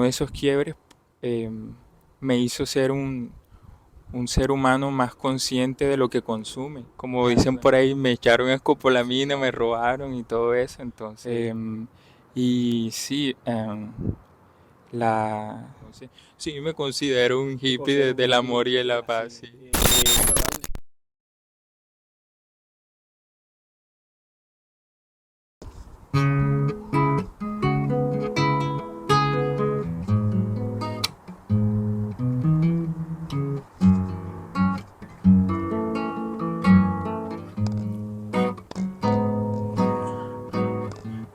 de esos quiebres eh, me hizo ser un ser humano más consciente de lo que consume. Como Claro, dicen claro. por ahí, me echaron escopolamina, me robaron y todo eso. Entonces, y sí, entonces, sí me considero un Te hippie considero del un amor y de hippie la paz, así. sí. Bueno, Darwin.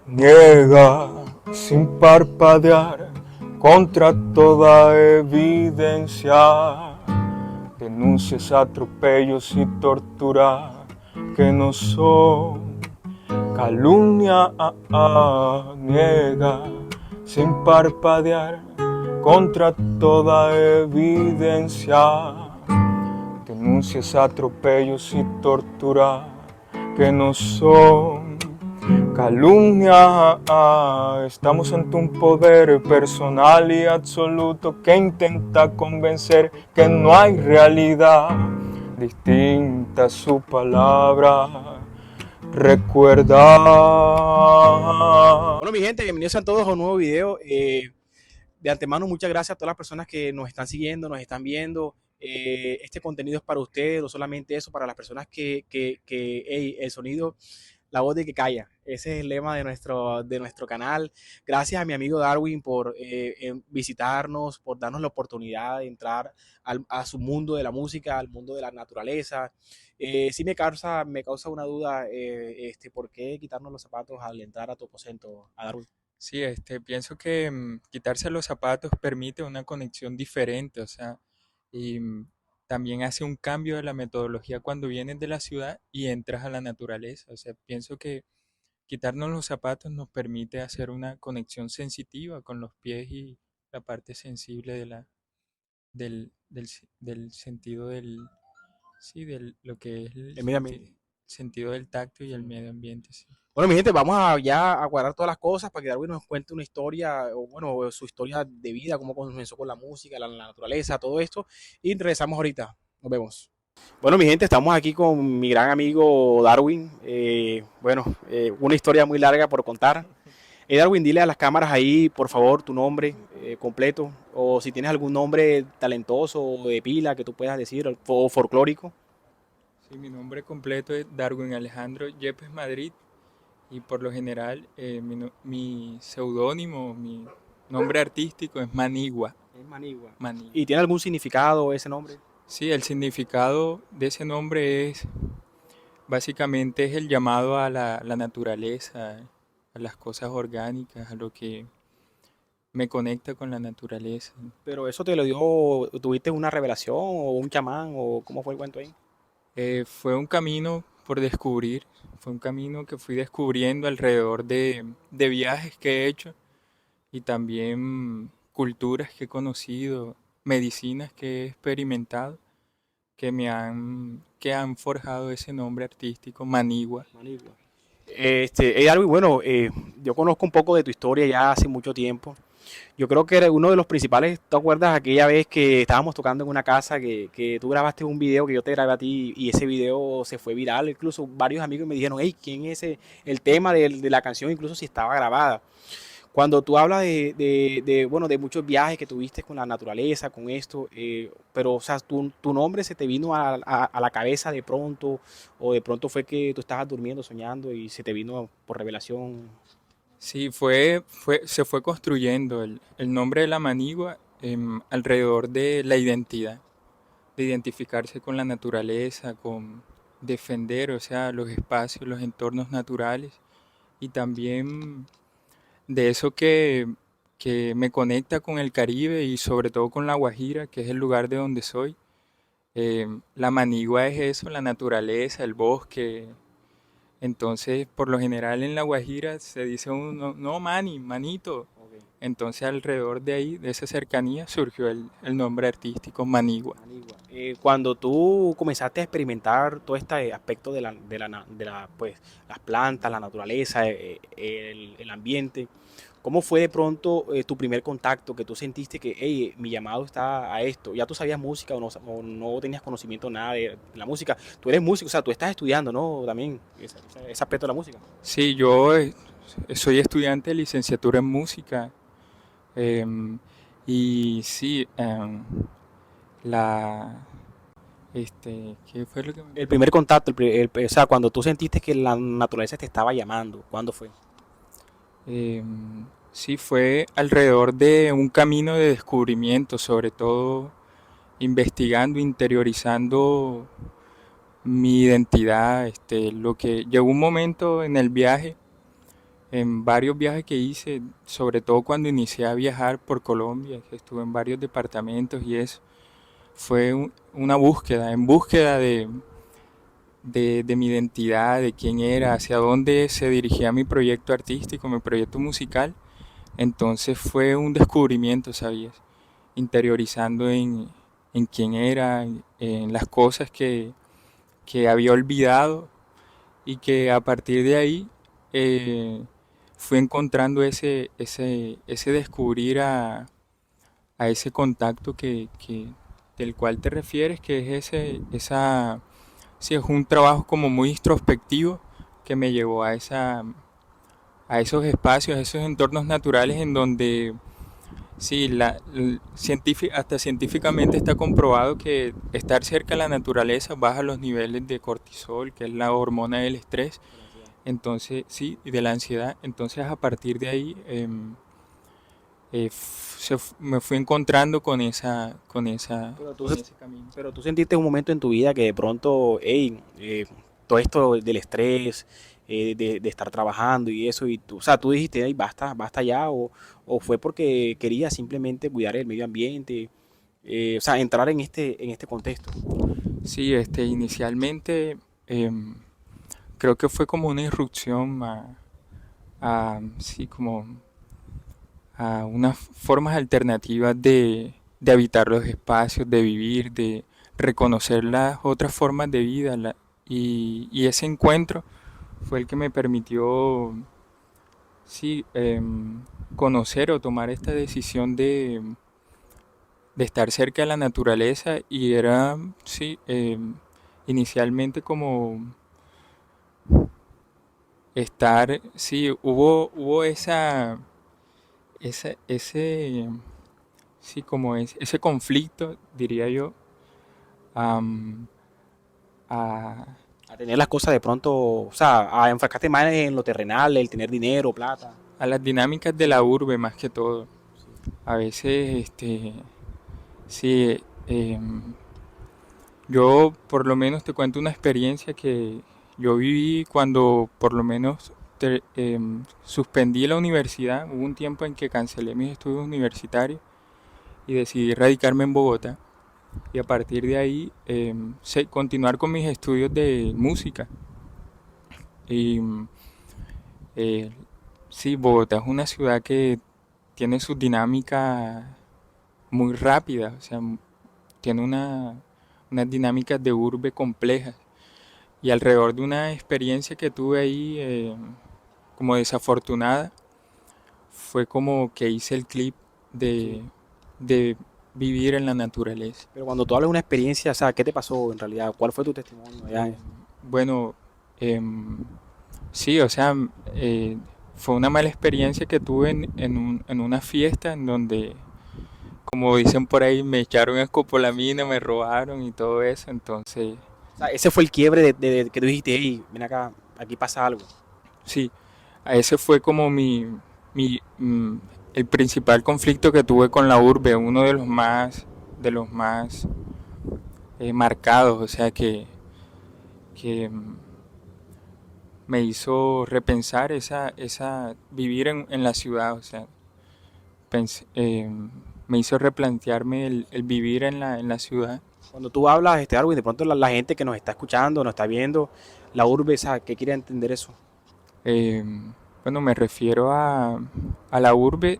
Niega sin parpadear contra toda evidencia. Denuncias atropellos y tortura que no son calumnia. Niega sin parpadear contra toda evidencia. Denuncias atropellos y tortura que no son calumnia. Estamos ante un poder personal y absoluto que intenta convencer que no hay realidad distinta a su palabra. Recuerda. Bueno, mi gente, bienvenidos a todos a un nuevo video. De antemano, muchas gracias a todas las personas que nos están siguiendo, nos están viendo. Este contenido es para ustedes, no solamente eso, para las personas que hey, el sonido, la voz de que calla. Ese es el lema de nuestro canal. Gracias a mi amigo Darwin por visitarnos, por darnos la oportunidad de entrar a su mundo de la música, al mundo de la naturaleza. Sí me causa una duda, ¿por qué quitarnos los zapatos al entrar a tu aposento, a Darwin? Sí, pienso que quitarse los zapatos permite una conexión diferente, o sea, y también hace un cambio de la metodología cuando vienes de la ciudad y entras a la naturaleza. O sea, pienso que quitarnos los zapatos nos permite hacer una conexión sensitiva con los pies y la parte sensible del sentido sí, lo que es El medio ambiente. sentido del tacto y el medio ambiente, sí. Bueno, mi gente, vamos a ya a guardar todas las cosas para que Darwin nos cuente una historia, o bueno, su historia de vida, cómo comenzó con la música, la naturaleza, todo esto. Y regresamos ahorita. Nos vemos. Bueno, mi gente, estamos aquí con mi gran amigo Darwin. Una historia muy larga por contar. Darwin, dile a las cámaras ahí, por favor, tu nombre completo, o si tienes algún nombre talentoso o de pila que tú puedas decir, o folclórico. Sí, mi nombre completo es Darwin Alejandro Yepes Madrid y por lo general mi seudónimo, mi nombre artístico es Manigua. Es Manigua. ¿Y Manigua. tiene algún significado ese nombre? Sí, el significado de ese nombre es básicamente es el llamado a la naturaleza, a las cosas orgánicas, a lo que me conecta con la naturaleza. Pero eso te lo dio, ¿tuviste una revelación o un chamán o cómo fue el cuento ahí? Fue un camino por descubrir, fue un camino que fui descubriendo alrededor de viajes que he hecho y también culturas que he conocido, medicinas que he experimentado, que han forjado ese nombre artístico, Manigua. Manigua. Darwin, bueno, yo conozco un poco de tu historia ya hace mucho tiempo. Yo creo que era uno de los principales. ¿Te acuerdas aquella vez que estábamos tocando en una casa que tú grabaste un video que yo te grabé a ti y ese video se fue viral? Incluso varios amigos me dijeron, hey, ¿quién es ese? El tema de la canción, incluso si estaba grabada. Cuando tú hablas bueno, de muchos viajes que tuviste con la naturaleza, con esto, pero, o sea, tu nombre se te vino a la cabeza de pronto, o de pronto fue que tú estabas durmiendo, soñando y se te vino por revelación. Sí, se fue construyendo el nombre de la Manigua alrededor de la identidad, de identificarse con la naturaleza, con defender, o sea, los espacios, los entornos naturales y también de eso que me conecta con el Caribe y sobre todo con La Guajira, que es el lugar de donde soy. La Manigua es eso, la naturaleza, el bosque. Entonces, por lo general en La Guajira se dice uno, no, mani, manito. Okay. Entonces, alrededor de ahí, de esa cercanía, surgió el nombre artístico Manigua. Manigua. Cuando tú comenzaste a experimentar todo este aspecto pues, las plantas, la naturaleza, el ambiente, ¿Cómo fue de pronto tu primer contacto que tú sentiste que, hey, mi llamado está a esto? ¿Ya tú sabías música o no tenías conocimiento nada de la música? Tú eres músico, o sea, tú estás estudiando, ¿no? También ese aspecto de la música. Sí, yo soy estudiante de licenciatura en música. em, y sí, la, ¿qué fue lo que me El preguntó? primer contacto, o sea, cuando tú sentiste que la naturaleza te estaba llamando, ¿cuándo fue? Sí, fue alrededor de un camino de descubrimiento, sobre todo investigando, interiorizando mi identidad. Lo que llegó un momento en el viaje, en varios viajes que hice, sobre todo cuando inicié a viajar por Colombia, que estuve en varios departamentos y eso, fue una búsqueda, en búsqueda de mi identidad, de quién era, hacia dónde se dirigía mi proyecto artístico, mi proyecto musical. Entonces fue un descubrimiento, ¿sabías? Interiorizando en quién era, en las cosas que había olvidado y que a partir de ahí eh, fui encontrando ese descubrir a ese contacto del cual te refieres, que es sí, es un trabajo como muy introspectivo que me llevó a esos espacios, a esos entornos naturales en donde sí, hasta científicamente está comprobado que estar cerca de la naturaleza baja los niveles de cortisol, que es la hormona del estrés, entonces sí, y de la ansiedad. Entonces a partir de ahí me fui encontrando Pero tú, con ese camino. pero tú sentiste un momento en tu vida que de pronto, hey, todo esto del estrés, de estar trabajando y eso, y tú, o sea, tú dijiste, hey, basta, basta ya, o fue porque querías simplemente cuidar el medio ambiente, o sea, entrar en este contexto. Sí, inicialmente em, creo que fue como una irrupción sí, como a unas formas alternativas de habitar los espacios, de vivir, de reconocer las otras formas de vida. Y ese encuentro fue el que me permitió, sí, conocer o tomar esta decisión de estar cerca de la naturaleza y era, sí, inicialmente como estar, sí, hubo ese, sí, como ese conflicto, diría yo, am, a, A tener las cosas de pronto, o sea, a enfocarte más en lo terrenal, el tener dinero, plata. a las dinámicas de la urbe más que todo. Sí. A veces, sí, yo por lo menos te cuento una experiencia que yo viví cuando por lo menos suspendí la universidad. Hubo un tiempo en que cancelé mis estudios universitarios y decidí radicarme en Bogotá. Y a partir de ahí continuar con mis estudios de música. Y eh, sí, Bogotá es una ciudad que tiene sus dinámicas muy rápidas, o sea, tiene unas dinámicas de urbe complejas. Y alrededor de una experiencia que tuve ahí como desafortunada, fue como que hice el clip Sí. de, de vivir en la naturaleza. Pero cuando tú hablas de una experiencia, o sea, ¿qué te pasó en realidad? ¿Cuál fue tu testimonio allá? Bueno, em, sí, o sea, eh, fue una mala experiencia que tuve en una fiesta en donde, como dicen por ahí, me echaron escopolamina, me robaron y todo eso. Entonces, O sea, ese fue el quiebre de que tú dijiste, hey, ven acá, aquí pasa algo. sí, a ese fue como mi, el principal conflicto que tuve con la urbe, uno de los más marcados, o sea, que me hizo repensar vivir en la ciudad, o sea, pens- eh, me hizo replantearme el vivir en la ciudad. Cuando tú hablas, algo, y de pronto la gente que nos está escuchando, nos está viendo, la urbe, o sea, ¿qué quiere entender eso? Eh, bueno, me refiero a la urbe,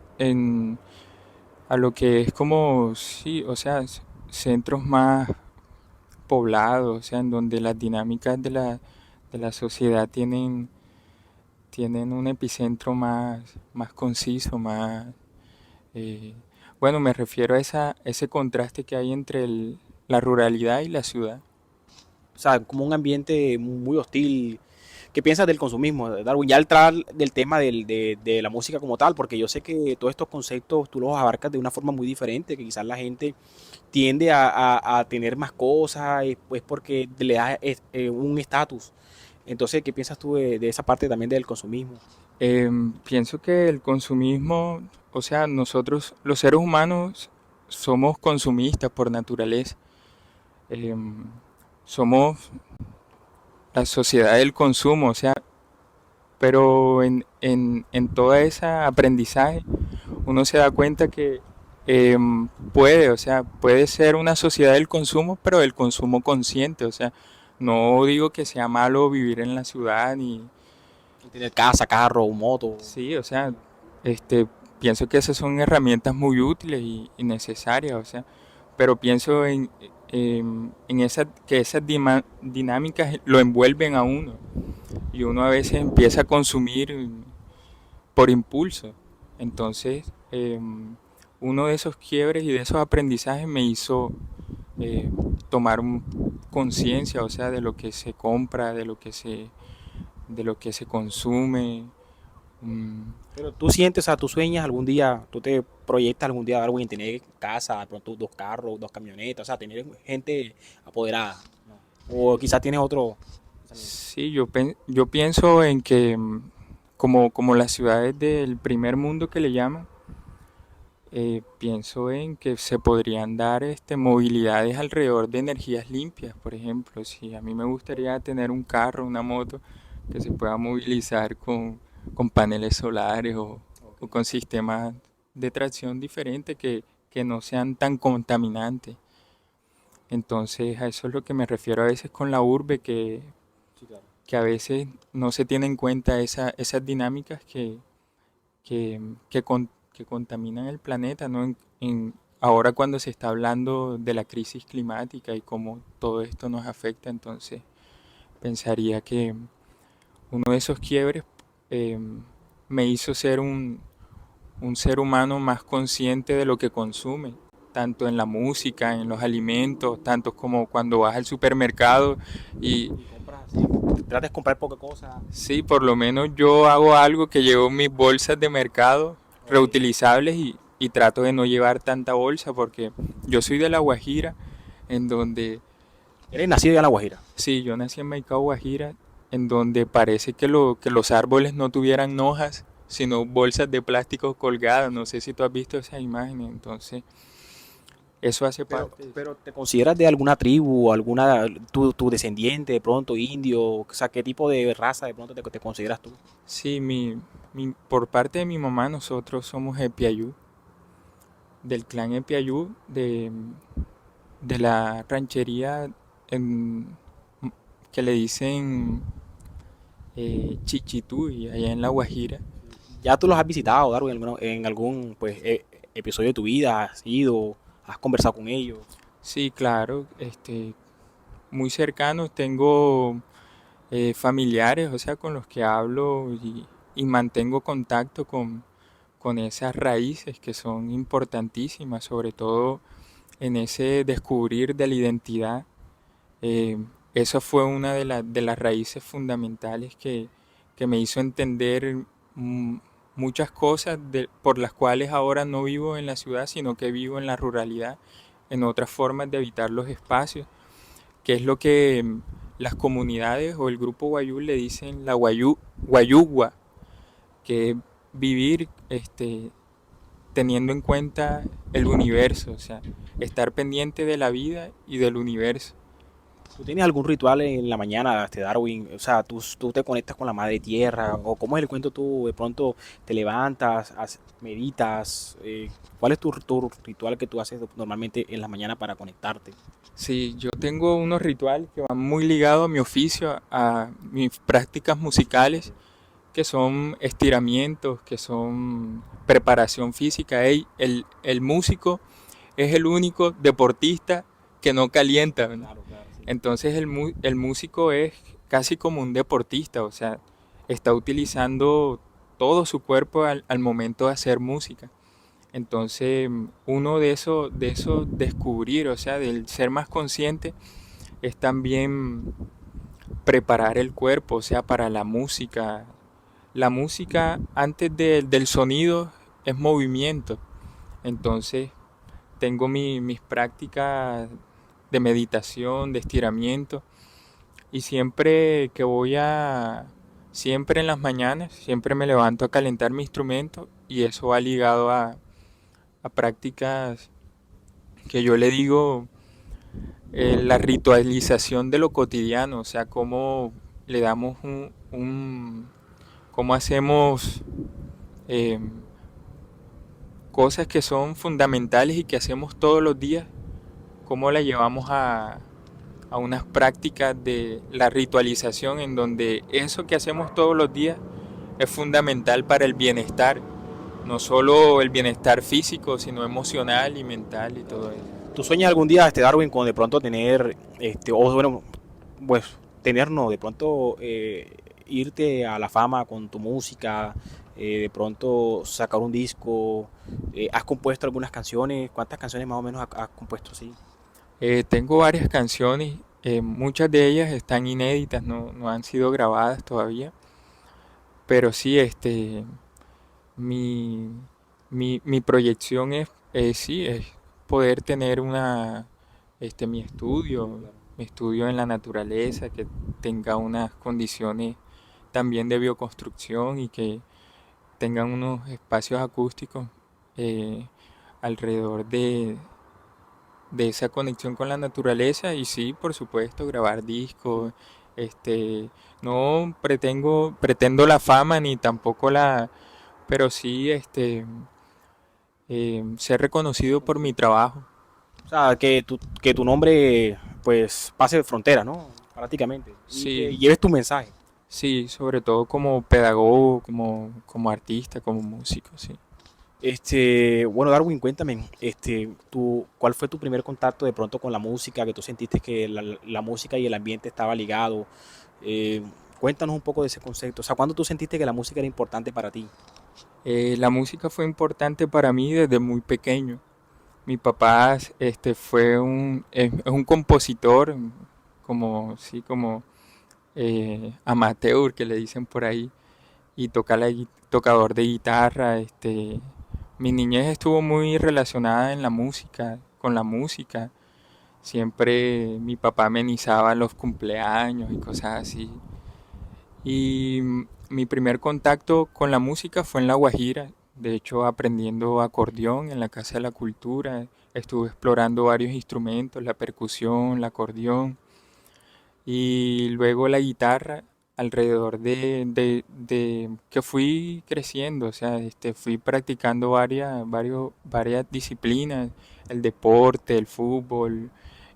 a lo que es como, sí, o sea, centros más poblados, o sea, en donde las dinámicas de la sociedad tienen un epicentro más conciso, más... eh, bueno, me refiero a ese contraste que hay entre la ruralidad y la ciudad. O sea, como un ambiente muy hostil. ¿Qué piensas del consumismo, Darwin? Ya al entrar del tema de la música como tal, porque yo sé que todos estos conceptos tú los abarcas de una forma muy diferente, que quizás la gente tiende a tener más cosas, pues porque le da un estatus. Entonces, ¿qué piensas tú de esa parte también del consumismo? Pienso que el consumismo, o sea, nosotros los seres humanos somos consumistas por naturaleza. Em, Somos la sociedad del consumo, o sea, pero en todo ese aprendizaje uno se da cuenta que puede, o sea, puede ser una sociedad del consumo, pero del consumo consciente, o sea, no digo que sea malo vivir en la ciudad ni Tener casa, carro, moto. sí, o sea, este, pienso que esas son herramientas muy útiles y necesarias, o sea, pero pienso que esas dinámicas lo envuelven a uno y uno a veces empieza a consumir por impulso. Entonces, uno de esos quiebres y de esos aprendizajes me hizo eh, tomar conciencia, o sea, de lo que se compra, de lo que se consume. mm, Pero tú sientes, o sea, tú sueñas algún día, tú te proyectas algún día, Darwin, en tener casa, de pronto dos carros, dos camionetas, o sea, tener gente apoderada. O quizás tienes otro pensamiento. Sí, yo pienso en que como las ciudades del primer mundo que le llaman, pienso en que se podrían dar movilidades alrededor de energías limpias, por ejemplo. Si a mí me gustaría tener un carro, una moto que se pueda movilizar con paneles solares o con sistemas de tracción diferentes que no sean tan contaminantes. Entonces a eso es lo que me refiero a veces con la urbe, Sí, claro. que a veces no se tienen en cuenta esas dinámicas que contaminan el planeta, ¿no? Ahora cuando se está hablando de la crisis climática y cómo todo esto nos afecta, entonces pensaría que uno de esos quiebres eh, me hizo ser un ser humano más consciente de lo que consume, tanto en la música, en los alimentos, tanto como cuando vas al supermercado y Y compras así, tratas de comprar poca cosa. sí, por lo menos yo hago algo que llevo mis bolsas de mercado Ok. reutilizables y trato de no llevar tanta bolsa porque yo soy de La Guajira, en donde, Eres nacido ya en La Guajira. sí, yo nací en Maicao, Guajira, en donde parece que los árboles no tuvieran hojas, sino bolsas de plástico colgadas. No sé si tú has visto esas imágenes, entonces eso hace parte. Pero ¿te consideras de alguna tribu, alguna, tu descendiente, de pronto indio? O sea, ¿qué tipo de raza de pronto te consideras tú? Sí, por parte de mi mamá nosotros somos Epiayú, del clan Epiayú, de la ranchería en- que le dicen Chichituy, allá en La Guajira. ¿Ya tú los has visitado, Darwin, en algún pues, episodio de tu vida? ¿Has ido? ¿Has conversado con ellos? Sí, claro, muy cercanos, tengo familiares, o sea, con los que hablo y mantengo contacto con esas raíces que son importantísimas, sobre todo en ese descubrir de la identidad. Eh, Eso fue una de las raíces fundamentales que me hizo entender mm, muchas cosas por las cuales ahora no vivo en la ciudad, sino que vivo en la ruralidad, en otras formas de habitar los espacios, que es lo que las comunidades o el grupo Guayú le dicen la Guayugua, que es vivir teniendo en cuenta el universo, o sea, estar pendiente de la vida y del universo. ¿Tú tienes algún ritual en la mañana, Darwin? O sea, ¿tú te conectas con la madre tierra? ¿O cómo es el cuento tú? De pronto te levantas, meditas. ¿Cuál es tu ritual que tú haces normalmente en la mañana para conectarte? Sí, yo tengo unos rituales que van muy ligados a mi oficio, a mis prácticas musicales, que son estiramientos, que son preparación física. El músico es el único deportista que no calienta, ¿no? Claro, claro, sí. Entonces el músico es casi como un deportista, o sea, está utilizando todo su cuerpo al momento de hacer música. Entonces, uno de eso descubrir, o sea, del ser más consciente, es también preparar el cuerpo, o sea, para la música. La música antes del sonido es movimiento. Entonces, tengo mis prácticas de meditación, de estiramiento, y siempre en las mañanas, siempre me levanto a calentar mi instrumento, y eso va ligado a prácticas que yo le digo la ritualización de lo cotidiano, o sea, cómo le damos cómo hacemos eh, cosas que son fundamentales y que hacemos todos los días, cómo la llevamos a unas prácticas de la ritualización en donde eso que hacemos todos los días es fundamental para el bienestar, no solo el bienestar físico, sino emocional y mental y todo eso. ¿Tú sueñas algún día, Darwin, con de pronto tener, o bueno, pues tener, no, de pronto irte a la fama con tu música, de pronto sacar un disco? ¿Has compuesto algunas canciones? ¿Cuántas canciones más o menos has compuesto? Sí. Tengo varias canciones, muchas de ellas están inéditas, no han sido grabadas todavía, pero sí, mi, mi proyección sí, es poder tener mi estudio en la naturaleza, que tenga unas condiciones también de bioconstrucción y que tengan unos espacios acústicos eh, alrededor de esa conexión con la naturaleza. Y sí, por supuesto, grabar discos. este, no pretendo la fama ni tampoco pero sí ser reconocido por mi trabajo. O sea, que tu nombre pues pase frontera, ¿no? Prácticamente. Y que Sí, lleves tu mensaje. sí, sobre todo como pedagogo, como artista, como músico, sí. Bueno, Darwin, cuéntame, ¿cuál fue tu primer contacto de pronto con la música, que tú sentiste que la música y el ambiente estaba ligado? Eh, Cuéntanos un poco de ese concepto. O sea, ¿cuándo tú sentiste que la música era importante para ti? La música fue importante para mí desde muy pequeño. Mi papá es un compositor, sí, como amateur que le dicen por ahí, y tocador de guitarra. Mi niñez estuvo muy relacionada en la música, con la música. Siempre mi papá amenizaba los cumpleaños y cosas así. Y mi primer contacto con la música fue en La Guajira, de hecho aprendiendo acordeón en la Casa de la Cultura. Estuve explorando varios instrumentos, la percusión, el acordeón, y luego la guitarra alrededor de que fui creciendo, o sea, fui practicando varias disciplinas, el deporte, el fútbol,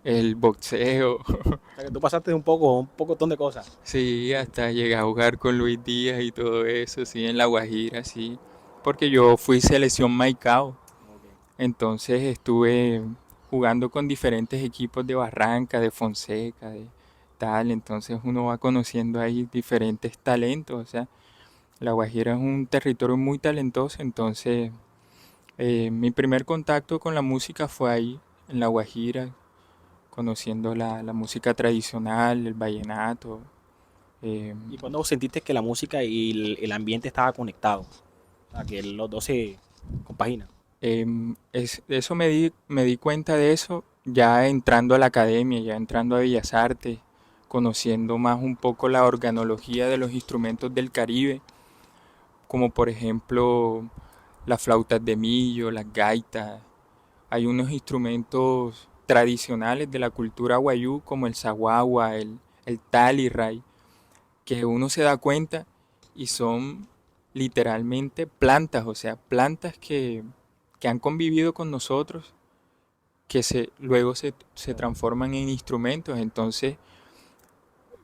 el boxeo. O sea, que tú pasaste un poco de cosas. Sí, hasta llegué a jugar con Luis Díaz y todo eso, sí, en La Guajira, sí, porque yo fui selección Maicao, Ok. entonces estuve jugando con diferentes equipos de Barranca, de Fonseca, de tal, entonces uno va conociendo ahí diferentes talentos, o sea, La Guajira es un territorio muy talentoso, entonces mi primer contacto con la música fue ahí, en La Guajira, conociendo la música tradicional, el vallenato. eh, ¿Y cuándo sentiste que la música y el ambiente estaba conectado? O sea, que los dos se compaginan. Eso me di cuenta de eso ya entrando a la academia, ya entrando a Bellas Artes, conociendo más un poco la organología de los instrumentos del Caribe, como por ejemplo las flautas de millo, las gaitas. Hay unos instrumentos tradicionales de la cultura guayú como el saguagua, el talirray, que uno se da cuenta y son literalmente plantas, o sea, plantas que han convivido con nosotros, que luego se transforman en instrumentos. Entonces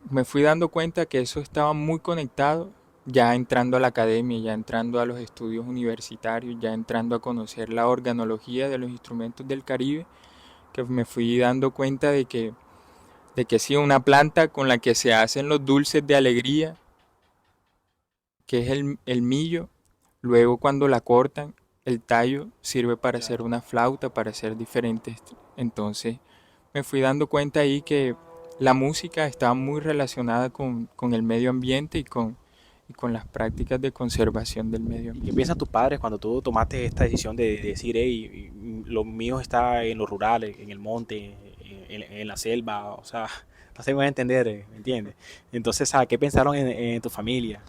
me fui dando cuenta que eso estaba muy conectado, ya entrando a la academia, ya entrando a los estudios universitarios, ya entrando a conocer la organología de los instrumentos del Caribe, que me fui dando cuenta de que sí, una planta con la que se hacen los dulces de alegría, que es el millo. Luego cuando la cortan, el tallo sirve para hacer Claro. una flauta, para hacer diferentes. Entonces me fui dando cuenta ahí que la música estaba muy relacionada con el medio ambiente y con las prácticas de conservación del medio ¿Y qué ambiente. piensan tus padres cuando tú tomaste esta decisión de decir, hey, lo mío está en lo rural, en el monte, en la selva? O sea, no sé si me voy a entender, ¿me entiendes? Entonces, ¿qué pensaron en tu familia?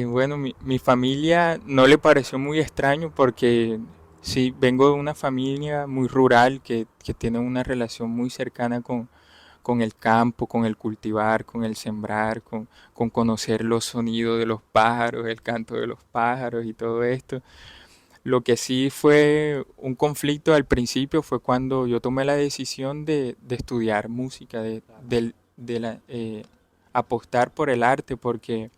Bueno, mi familia no le pareció muy extraño porque sí, vengo de una familia muy rural que tiene una relación muy cercana con el campo, con el cultivar, con el sembrar, con conocer los sonidos de los pájaros, el canto de los pájaros y todo esto. Lo que sí fue un conflicto al principio fue cuando yo tomé la decisión de estudiar música, apostar por el arte, porque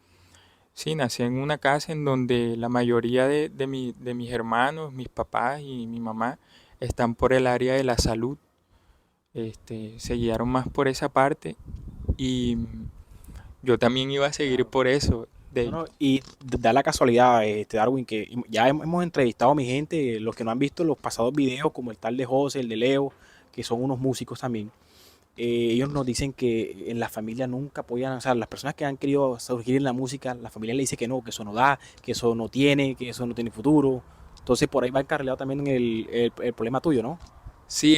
sí, nací en una casa en donde la mayoría de mis hermanos, mis papás y mi mamá están por el área de la salud. Se guiaron más por esa parte y yo también iba a seguir Claro. por eso. No, no, y da la casualidad, Darwin, que ya hemos entrevistado a mi gente, los que no han visto los pasados videos, como el tal de José, el de Leo, que son unos músicos también. Ellos nos dicen que en la familia nunca apoyan, o sea, las personas que han querido surgir en la música, la familia le dice que eso no da, que eso no tiene futuro. Entonces por ahí va encarrilado también el problema tuyo, ¿no? Sí,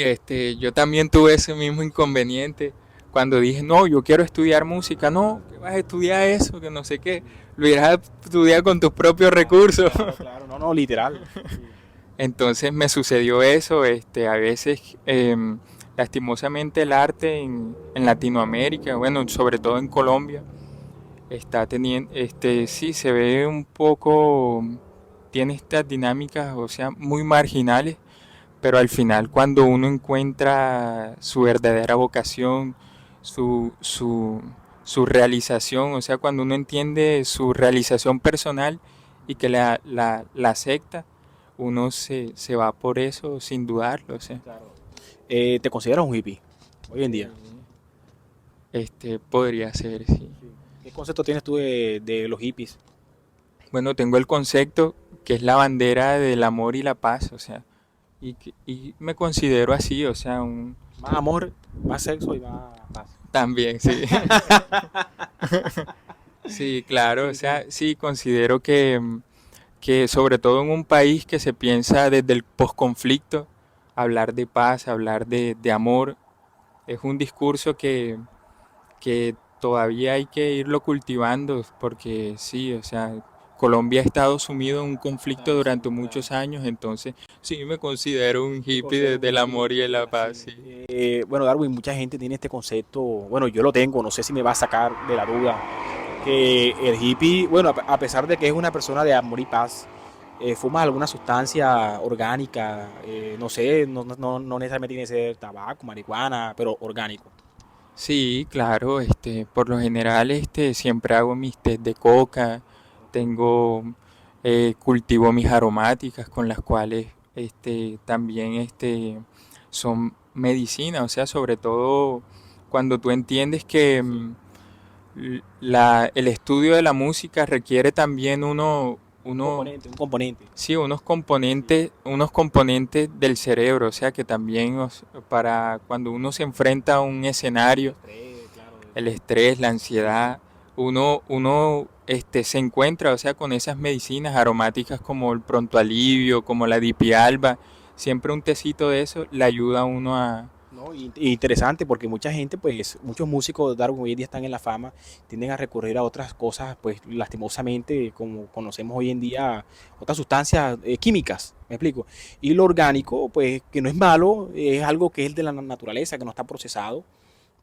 yo también tuve ese mismo inconveniente cuando dije, no, yo quiero estudiar música, no, que vas a estudiar eso, que no sé qué, lo irás a estudiar con tus propios recursos. Claro, claro, no, no, literal. Sí. Entonces me sucedió eso, a veces lastimosamente el arte en Latinoamérica, bueno, sobre todo en Colombia, está teniendo, sí, se ve un poco, tiene estas dinámicas, o sea, muy marginales, pero al final cuando uno encuentra su verdadera vocación, su realización, o sea, cuando uno entiende su realización personal y que la acepta, uno se va por eso sin dudarlo, o sea. Claro. ¿Te consideras un hippie hoy en día? Eh, Podría ser, sí. Sí. ¿Qué concepto tienes tú de los hippies? Bueno, tengo el concepto que es la bandera del amor y la paz, o sea, y me considero así, o sea, Más amor, más sexo y más paz. también, sí. Sí, claro, o Sí, sí. sea, sí, considero que sobre todo en un país que se piensa desde el posconflicto, hablar de paz, hablar de amor, es un discurso que todavía hay que irlo cultivando, porque sí, o sea, Colombia ha estado sumido en un conflicto Claro, sí, durante claro. muchos años, entonces sí me considero un Te hippie considero desde un el hippie amor y de y la así. paz, sí. Bueno, Darwin, mucha gente tiene este concepto, bueno, yo lo tengo, no sé si me va a sacar de la duda, que el hippie, bueno, a pesar de que es una persona de amor y paz, fuma alguna sustancia orgánica, no sé, no necesariamente tiene que ser tabaco, marihuana, pero orgánico. Sí, claro, por lo general, siempre hago mis test de coca, Ok. tengo, cultivo mis aromáticas con las cuales, también, son medicina, o sea, sobre todo cuando tú entiendes que Sí, el estudio de la música requiere también un componente. sí, Sí. unos componentes del cerebro, o sea, que también para cuando uno se enfrenta a un El escenario, estrés, claro. el estrés, la Sí, sí. ansiedad, uno se encuentra, o sea, con esas medicinas aromáticas como el pronto alivio, como la dipialba, siempre un tecito de eso le ayuda a uno a... No, y interesante porque mucha gente, pues, muchos músicos de Darwin hoy en día están en la fama, tienden a recurrir a otras cosas, pues, lastimosamente, como conocemos hoy en día, otras sustancias químicas, me explico. Y lo orgánico, pues, que no es malo, es algo que es de la naturaleza, que no está procesado.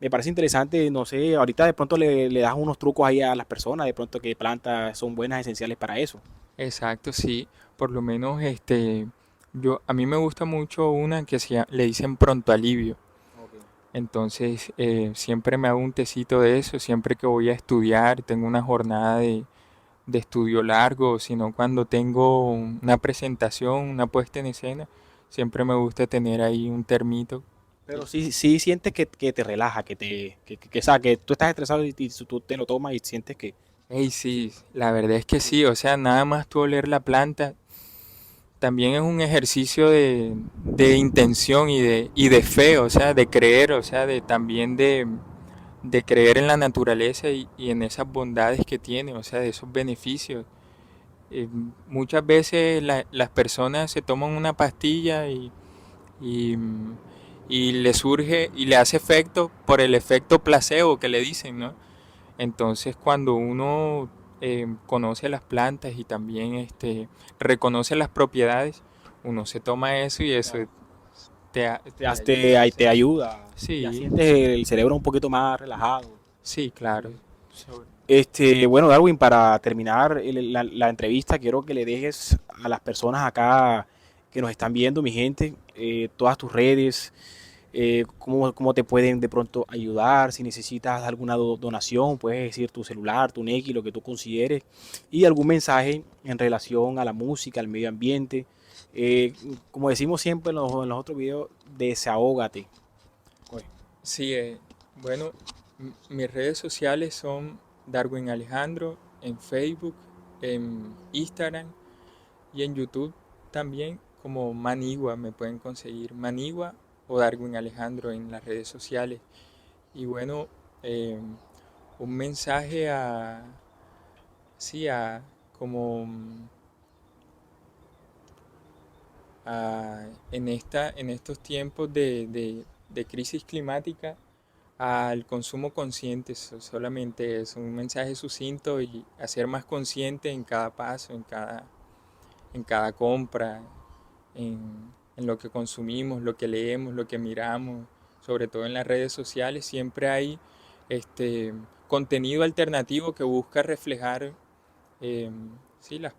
Me parece interesante, no sé, ahorita de pronto le das unos trucos ahí a las personas, de pronto qué plantas son buenas, esenciales para eso. Exacto, sí, por lo menos a mí me gusta mucho una que le dicen pronto alivio. Ok. Entonces, siempre me hago un tecito de eso, siempre que voy a estudiar, tengo una jornada de estudio largo, sino cuando tengo una presentación, una puesta en escena, siempre me gusta tener ahí un termito. Pero sí, sí sientes que te relaja, o sea, que tú estás estresado y tú te lo tomas y sientes que Ey, sí, la verdad es que sí, o sea, nada más tú oler la planta, también es un ejercicio de intención y de fe, o sea, de creer, o sea, también de creer en la naturaleza y en esas bondades que tiene, o sea, de esos beneficios. Muchas veces las personas se toman una pastilla y, y le surge y le hace efecto por el efecto placebo que le dicen, ¿no? Entonces cuando uno conoce las plantas y también reconoce las propiedades, uno se toma eso y eso Claro. te ayuda. O Te sea, ayuda, ya sí, sientes el cerebro un poquito más relajado. sí, claro. Sobre- Bueno, Darwin, para terminar la entrevista, quiero que le dejes a las personas acá que nos están viendo, mi gente, todas tus redes, cómo te pueden de pronto ayudar, si necesitas alguna donación, puedes decir tu celular, tu Nequi, lo que tú consideres, y algún mensaje en relación a la música, al medio ambiente. Como decimos siempre en los otros videos, desahógate. Oye, Sí, bueno, mis redes sociales son Darwin Alejandro en Facebook, en Instagram y en YouTube también como Manigua me pueden conseguir Manigua o Darwin Alejandro en las redes sociales. Y bueno, eh, un mensaje sí, como en estos tiempos de crisis climática al consumo consciente, solamente es un mensaje sucinto y hacer más consciente en cada paso, en cada compra, en lo que consumimos, lo que leemos, lo que miramos, sobre todo en las redes sociales, siempre hay este contenido alternativo que busca reflejar sí, la-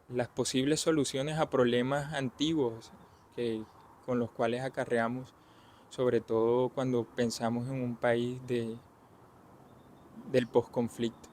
las posibles soluciones a problemas antiguos que, con los cuales acarreamos, sobre todo cuando pensamos en un país del posconflicto.